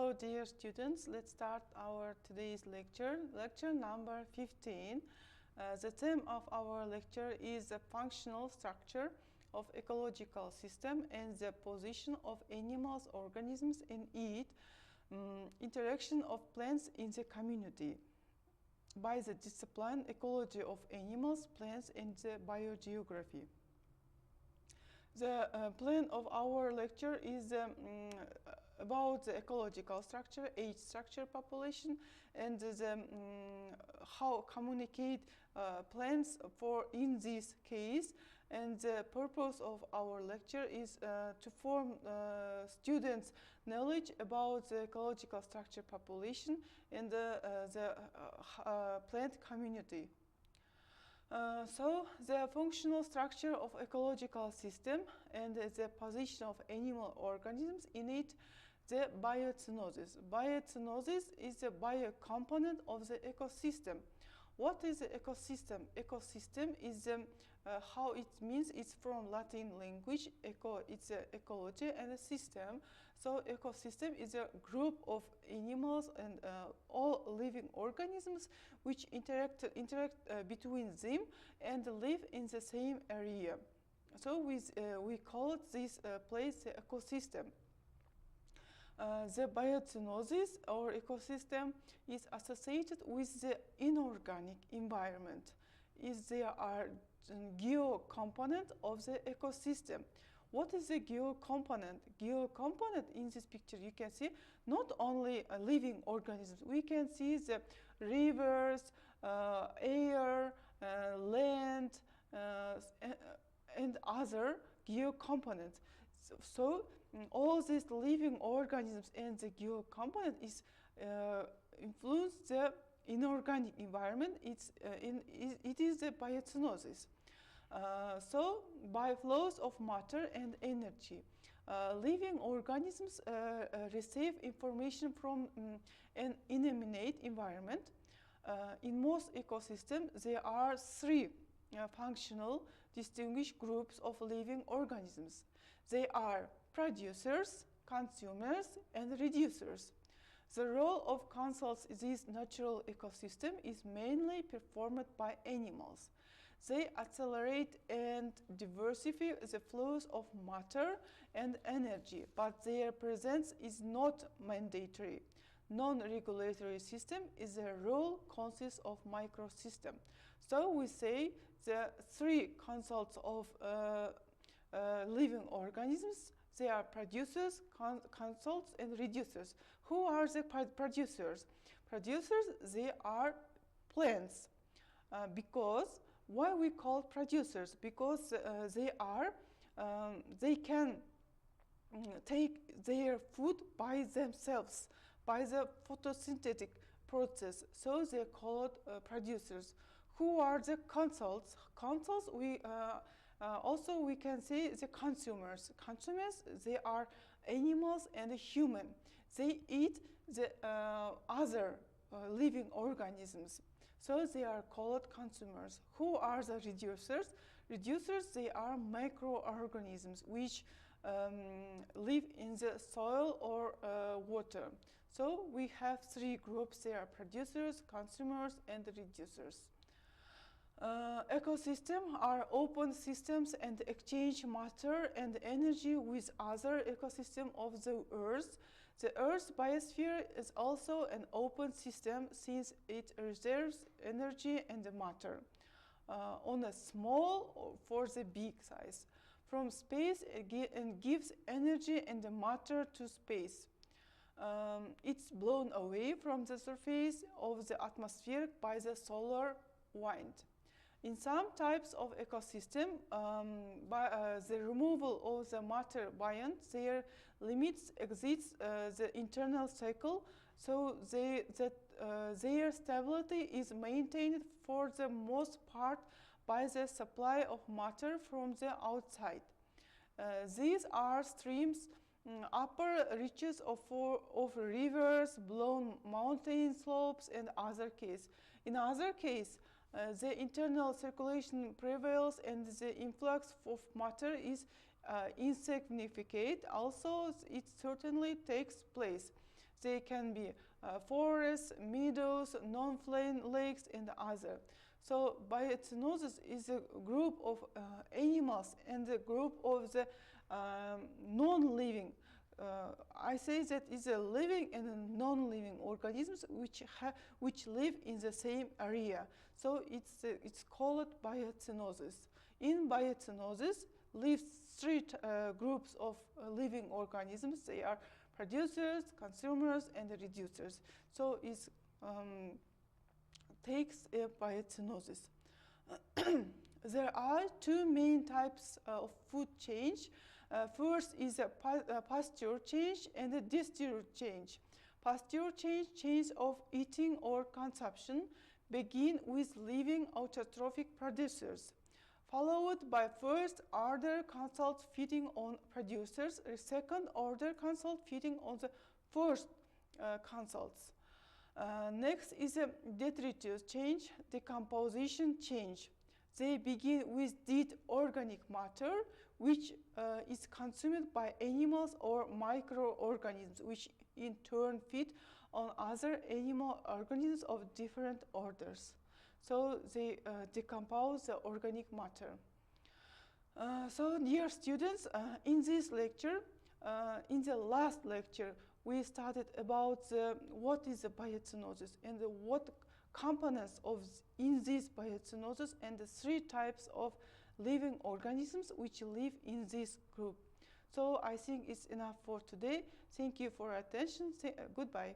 Hello dear students, let's start our today's lecture number 15. The theme of our lecture is the functional structure of ecological system and the position of animals, organisms in it, interaction of plants in the community by the discipline ecology of animals, plants and the biogeography. The plan of our lecture is about the ecological structure, age structure, population, and how communicate plants for in this case. And the purpose of our lecture is to form students' knowledge about the ecological structure, population, and the plant community. So the functional structure of ecological system and the position of animal organisms in it, the bioценоsis. Bioценоsis is the bio component of the ecosystem. What is the ecosystem? Ecosystem is how it means. It's from Latin language. Eco, it's ecology and a system. So ecosystem is a group of animals and all living organisms which interact between them and live in the same area. So we call this place the ecosystem. The bioценоsis or ecosystem is associated with the inorganic environment. There are geo-component of the ecosystem. What is the geo-component? Geo-component in this picture you can see not only living organisms. We can see the rivers, air, land, and other geo-components. So all these living organisms and the geo-component is influence the inorganic environment. It is the bioценоsis. So by flows of matter and energy, living organisms receive information from an inanimate environment. In most ecosystems, there are three functional distinguished groups of living organisms. They are producers, consumers, and reducers. The role of consults in this natural ecosystem is mainly performed by animals. They accelerate and diversify the flows of matter and energy, but their presence is not mandatory. Non-regulatory system is a role consists of microsystem. So we say the three consults of living organisms. They are producers, consults, and reducers. Who are the producers? Producers, they are plants. Because why we call producers? Because they can take their food by themselves, by the photosynthetic process. So they are called producers. Who are the consults? Consults, also we can say the consumers. Consumers, they are animals and human. They eat the other living organisms. So they are called consumers. Who are the reducers? Reducers, they are microorganisms which live in the soil or water. So we have three groups. They are producers, consumers, and reducers. Ecosystems are open systems and exchange matter and energy with other ecosystems of the Earth. The Earth's biosphere is also an open system since it reserves energy and matter on a small or for the big size from space and gives energy and matter to space. It's blown away from the surface of the atmosphere by the solar wind. In some types of ecosystem, by the removal of the matter beyond their limits exceeds the internal cycle, so their stability is maintained for the most part by the supply of matter from the outside. These are streams, upper reaches of rivers, blown mountain slopes, and other case. In other case, the internal circulation prevails and the influx of matter is insignificant. Also, it certainly takes place. They can be forests, meadows, non-flame lakes, and other. So biocynosis is a group of animals and a group of the non-living. I say that is a living and a non-living organisms which live in the same area. So it's called biocynosis. In biocynosis live three groups of living organisms. They are producers, consumers, and reducers. So it takes a biocynosis. There are two main types of food change. First is a pasture change and a disture change. Pasture change, change of eating or consumption, begin with living autotrophic producers, followed by first order consult feeding on producers, second order consult feeding on the first consults. Next is a detritus change, decomposition change. They begin with dead organic matter, which is consumed by animals or microorganisms, which in turn feed on other animal organisms of different orders. So they decompose the organic matter. So dear students, in this lecture, in the last lecture, we started about what is the biocynosis and what components of in this biocynosis and the three types of living organisms which live in this group. So I think it's enough for today. Thank you for your attention. Goodbye.